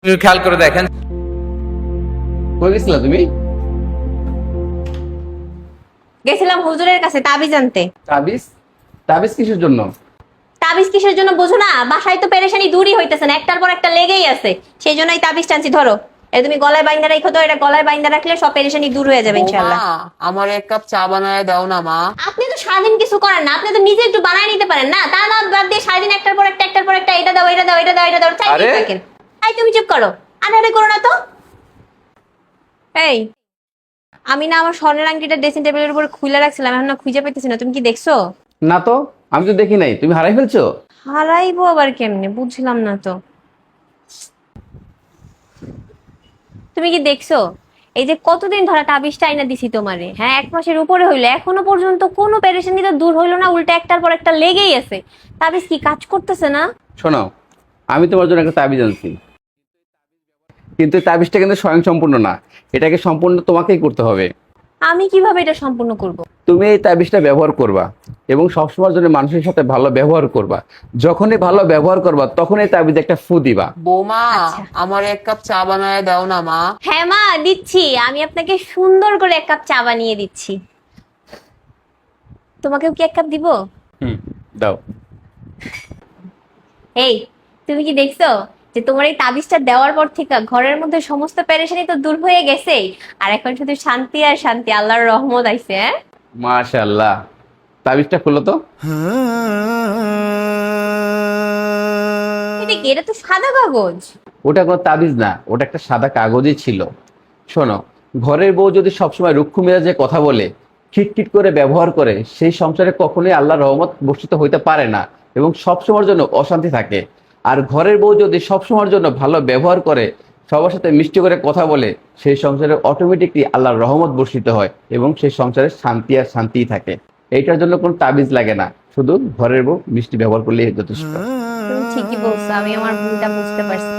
তুমি খেয়াল করে দেখেন। কই গেছিলা তুমি? গেছিলাম হুজুরের কাছে তাবিজ আনতে। তাবিজ? তাবিজ কিসের জন্য? তাবিজ কিসের জন্য বোঝো না? বাসায় তো পেরেশানি দূরই হইতেছে না, একটার পর একটা লেগেই আছে। সেই জন্যই তাবিজ টানছি। ধরো, এটা তুমি গলায় বাইন্ধা রাখো তো, এটা গলায় বাইন্ধা রাখলে সব পেরেশানি দূর হয়ে যাবে ইনশাআল্লাহ। মা, আমার এক কাপ চা বানায় দাও না মা। আপনি তো সারাদিন কিছু করেন না, আপনি তো নিজে একটু বানায় নিতে পারেন না? তা না বাদ দিয়ে সারাদিন একটার পর একটা এটা দাও এটা দাও এটা দাও এটা দাও চাই আরে! থাকেন। এই তুমি চুপ করো, আরে করো না তো। এই, আমি না আমার স্বর্ণের আংটিটা ড্রেসিং টেবিলের উপর খুলে রাখছিলাম, এখন না খুঁজে পাইতেছি না। তুমি কি দেখছো? না তো, আমি তো দেখি নাই। তুমি হারাই ফেলছো? হারাইবো আবার কেমনে, বুঝলাম না তো। তুমি কি দেখছো? এই যে কতদিন ধরে তাবিজটা আইনা দিছি তোমারে, হ্যাঁ 1 মাসের উপরে হইলো, এখনো পর্যন্ত কোনো পেরেশানি তো দূর হইলো না, উল্টা একটার পর একটা লেগেই আছে। তাবিজ কি কাজ করতেছে না? শোনো, আমি তোমার জন্য একটা তাবিজ আনছি, কিন্তু এই তাবিজটা কিন্তু স্বয়ংসম্পূর্ণ না। এটাকে সম্পূর্ণ তোমাকেই করতে হবে। আমি কিভাবে এটা সম্পূর্ণ করব? তুমি এই তাবিজটা ব্যবহার করবা এবং সবসময়ের জন্য মানুষের সাথে ভালো ব্যবহার করবা। যখনই ভালো ব্যবহার করবা তখন এই তাবিজে একটা ফু দিবা। বৌমা, আচ্ছা। আমার এক কাপ চা বানায় দাও না মা। হ্যাঁ মা, দিচ্ছি। আমি আপনাকে সুন্দর করে 1 কাপ চা বানিয়ে দিচ্ছি। তোমাকেও কি 1 কাপ দিব? দাও। এই, তুমি কি দেখছো যে তোমার এই তাবিজটা দেওয়ার পর থেকে ঘরের মধ্যে সমস্ত পেরেশানি তো দূর হয়ে গেছে, আর এখন শুধু শান্তি আর শান্তি, আল্লাহর রহমত আইছে। হ্যাঁ, মাশাআল্লাহ। তাবিজটা খুলো তো। এটা কি? এটা তো সাদা কাগজ। ওটা কোনো তাবিজ না, ওটা একটা সাদা কাগজই ছিল। শোনো, ঘরের বউ যদি সবসময় রুক্ষ মেজাজে কথা বলে, খিটখিট করে ব্যবহার করে, সেই সংসারে কখনোই আল্লাহর রহমত বর্ষিত হইতে পারে না এবং সবসময়ের জন্য অশান্তি থাকে। আর ঘরের বউ যদি সবসময়ের জন্য ভালো ব্যবহার করে, সবার সাথে মিষ্টি করে কথা বলে, সেই সংসারে অটোমেটিকলি আল্লাহর রহমত বর্ষিত হয় এবং সেই সংসারে শান্তি আর শান্তিই থাকে। এইটার জন্য কোনো তাবিজ লাগে না, শুধু ঘরের বউ মিষ্টি ব্যবহার করলেই যথেষ্ট। তুমি ঠিকই বলছো, আমি আমার ভুলটা বুঝতে পারছি।